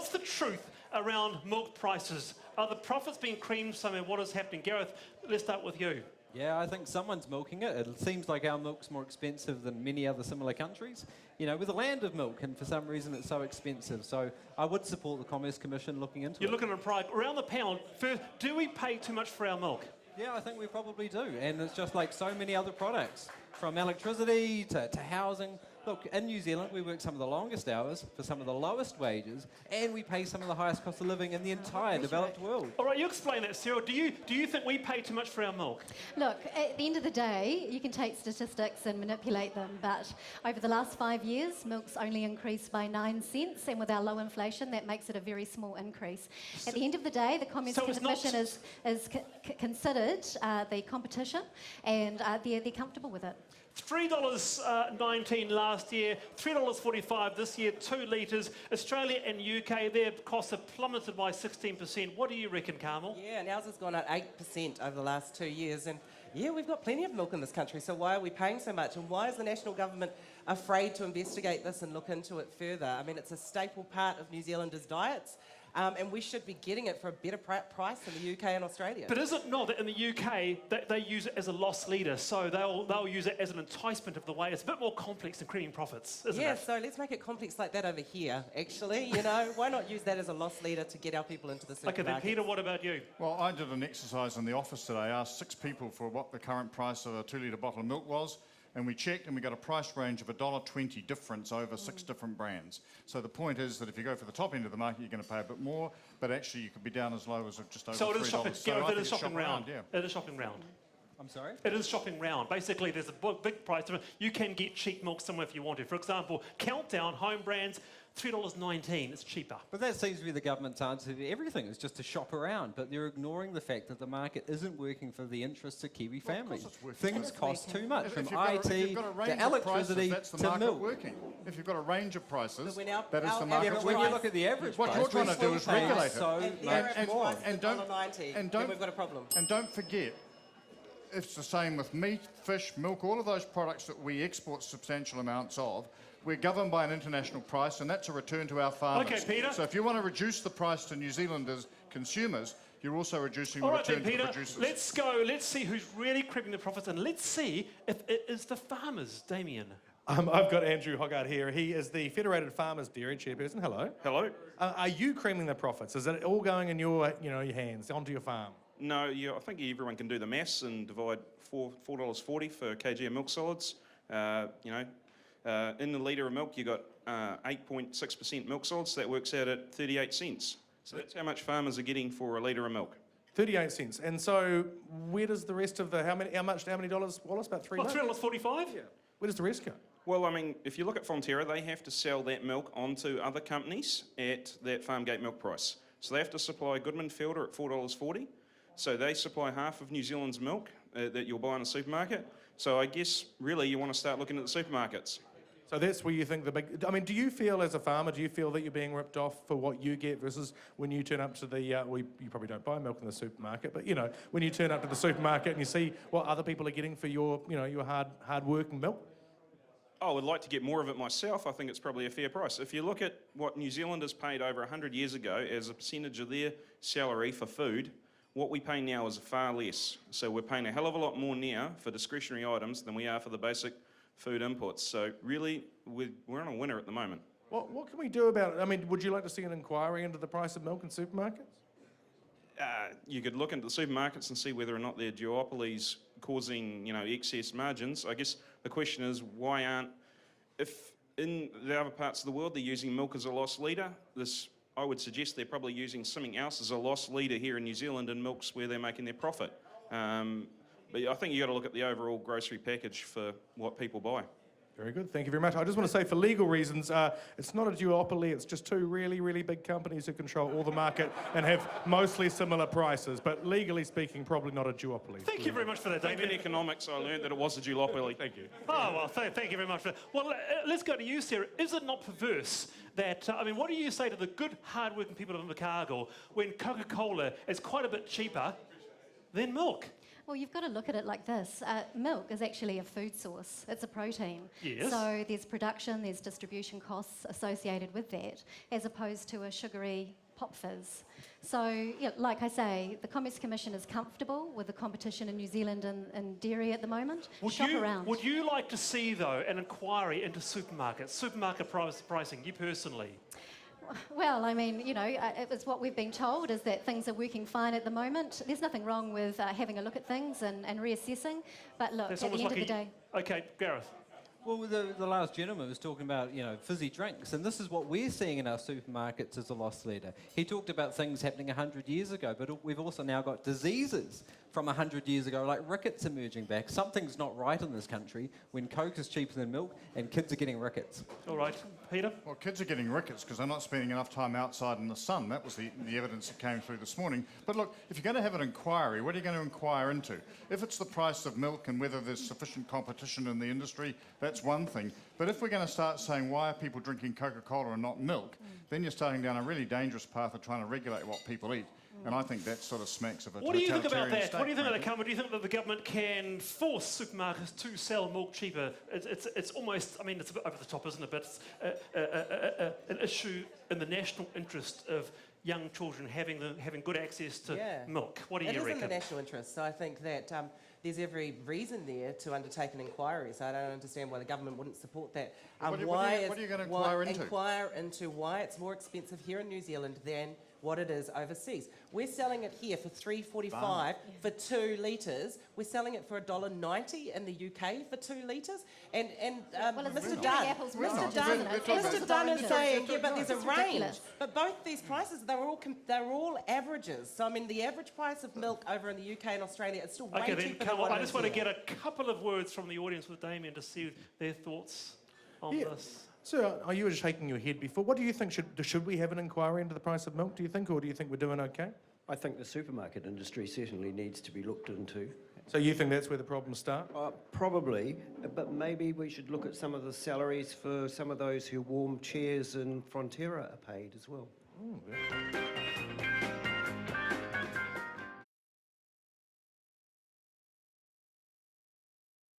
What's the truth around milk prices? Are the profits being creamed somewhere? What is happening? Gareth, let's start with you. Yeah, I think someone's milking it. It seems like our milk's more expensive than many other similar countries. You know, we're the land of milk, and for some reason it's so expensive. So I would support the Commerce Commission looking into it. You're looking at a price around the pound. First, do we pay too much for our milk? Yeah, I think we probably do. And it's just like so many other products, from electricity to housing. Look, in New Zealand, we work some of the longest hours for some of the lowest wages, and we pay some of the highest cost of living in the entire developed world. All right, you explain that, Sarah. Do you think we pay too much for our milk? Look, at the end of the day, you can take statistics and manipulate them, but over the last 5 years, milk's only increased by 9 cents, and with our low inflation, that makes it a very small increase. At the end of the day, the Commerce Commission is considered the competition, and they're comfortable with it. $3.19 last year, $3.45 this year, 2 litres. Australia and UK, their costs have plummeted by 16%. What do you reckon, Carmel? Yeah, and ours has gone up 8% over the last 2 years. And yeah, we've got plenty of milk in this country, so why are we paying so much? And why is the national government afraid to investigate this and look into it further? I mean, it's a staple part of New Zealanders' diets. And we should be getting it for a better price in the UK and Australia. But is it not that in the UK, they use it as a loss leader, so they'll use it as an enticement of the way? It's a bit more complex than creaming profits, isn't it? Yeah, so let's make it complex like that over here, actually. You know, why not use that as a loss leader to get our people into the supermarkets? Okay, then Peter, what about you? Well, I did an exercise in the office today. I asked 6 people for what the current price of a 2-litre bottle of milk was. And we checked and we got a price range of $1.20 difference over 6 different brands. So the point is that if you go for the top end of the market, you're going to pay a bit more, but actually you could be down as low as just over $3. So it is shopping, it is shopping round. Yeah. It is shopping round. I'm sorry? It is shopping round. Basically, there's a big price difference. You can get cheap milk somewhere if you want to. For example, Countdown, home brands, $3.19. It's cheaper. But that seems to be the government's answer to everything, is just to shop around. But they're ignoring the fact that the market isn't working for the interests of Kiwi families. Things cost too much, from IT to electricity that's the to market milk. working. If you've got a range of prices, that is the Yeah, market but when working. you look at the average What price, you're trying we're to do is still paying regulate it. so And the much average more. price is And don't- $1.90, and then don't- we've got a problem. And don't forget, it's the same with meat, fish, milk, all of those products that we export substantial amounts of. We're governed by an international price, and that's a return to our farmers. Okay, Peter. So if you want to reduce the price to New Zealanders consumers, you're also reducing All the right return then, to the Peter, producers. let's go. Let's see who's really cribbing the profits, and let's see if it is the farmers. Damien. I've got Andrew Hoggart here. He is the Federated Farmers Dairy Chairperson. Hello. Hello. Are you creaming the profits? Is it all going in your hands, onto your farm? No, I think everyone can do the maths and divide $4.40 for a kg of milk solids. In the litre of milk, you got 8.6% milk solids. That works out at 38 cents. So that's how much farmers are getting for a litre of milk. 38 cents. And so where does the rest of the, how many dollars, Wallace? About $3? What, $3.45? Yeah. Where does the rest go? Well, I mean, if you look at Fonterra, they have to sell that milk onto other companies at that farm gate milk price. So they have to supply Goodman Fielder at $4.40. So they supply half of New Zealand's milk that you'll buy in a supermarket. So I guess, really, you want to start looking at the supermarkets. So that's where you think the big... I mean, do you feel as a farmer, do you feel that you're being ripped off for what you get versus when you turn up to the... you probably don't buy milk in the supermarket, but, when you turn up to the supermarket and you see what other people are getting for your, your hard-working milk? I would like to get more of it myself. I think it's probably a fair price. If you look at what New Zealanders paid over 100 years ago as a percentage of their salary for food, what we pay now is far less. So we're paying a hell of a lot more now for discretionary items than we are for the basic food inputs. So really, we're on a winner at the moment. What can we do about it? I mean, would you like to see an inquiry into the price of milk in supermarkets? You could look into the supermarkets and see whether or not they're duopolies causing, excess margins. I guess the question is, why aren't, if in the other parts of the world they're using milk as a loss leader, I would suggest they're probably using something else as a loss leader here in New Zealand in milks where they're making their profit. But I think you've got to look at the overall grocery package for what people buy. Very good, thank you very much. I just want to say, for legal reasons, it's not a duopoly, it's just two really, really big companies who control all the market and have mostly similar prices, but legally speaking, probably not a duopoly. Thank you very much for that, I think David. in economics I learned that it was a duopoly. Thank you. Oh, well, thank you very much for that. Well, let's go to you, Sarah. Is it not perverse that, what do you say to the good, hard-working people of Invercargill when Coca Cola is quite a bit cheaper than milk? Well, you've got to look at it like this. Milk is actually a food source. It's a protein. Yes. So there's production, there's distribution costs associated with that, as opposed to a sugary pop fizz. So, yeah, like I say, the Commerce Commission is comfortable with the competition in New Zealand and dairy at the moment. Shop around. Would you like to see, though, an inquiry into supermarkets, supermarket pricing, you personally? Well, I mean, you know, it's what we've been told is that things are working fine at the moment. There's nothing wrong with having a look at things and reassessing. But look, That's at the end almost of the like day... Okay, Gareth. Well, the last gentleman was talking about, you know, fizzy drinks, and this is what we're seeing in our supermarkets as a loss leader. He talked about things happening 100 years ago, but we've also now got diseases from 100 years ago, like rickets emerging back. Something's not right in this country when Coke is cheaper than milk and kids are getting rickets. All right, Peter? Well, kids are getting rickets because they're not spending enough time outside in the sun. That was the evidence that came through this morning. But look, if you're going to have an inquiry, what are you going to inquire into? If it's the price of milk and whether there's sufficient competition in the industry, that's one thing. But if we're going to start saying why are people drinking Coca Cola and not milk, then you're starting down a really dangerous path of trying to regulate what people eat. And I think that sort of smacks of a What do you think about totalitarian that? state, What do you think of the frankly. government? Do you think that the government can force supermarkets to sell milk cheaper? It's almost, I mean, it's a bit over the top, isn't it? But it's an issue in the national interest of young children having good access to milk. What do you It is reckon? in the national interest, so I think that there's every reason there to undertake an inquiry. So I don't understand why the government wouldn't support that. What are you going to inquire into? Inquire into why it's more expensive here in New Zealand than what it is overseas. We're selling it here for $3.45 for 2 litres. We're selling it for $1.90 in the UK for 2 litres. And Well, it's Mr. comparing Dunn, apples with Mr. oranges, Dunn, isn't it? We're Mr. Dunn is oranges. saying, yeah, but there's a It's range. ridiculous. But both these prices, they're all averages. So I mean, the average price of milk over in the UK and Australia is still way Okay, then cheaper come than on. what I it just is want to here. get a couple of words from the audience with Damien to see their thoughts on this. So, you were shaking your head before. What do you think? Should we have an inquiry into the price of milk, do you think, or do you think we're doing okay? I think the supermarket industry certainly needs to be looked into. So you think that's where the problems start? Probably, but maybe we should look at some of the salaries for some of those who warm chairs in Frontiera are paid as well. Ooh,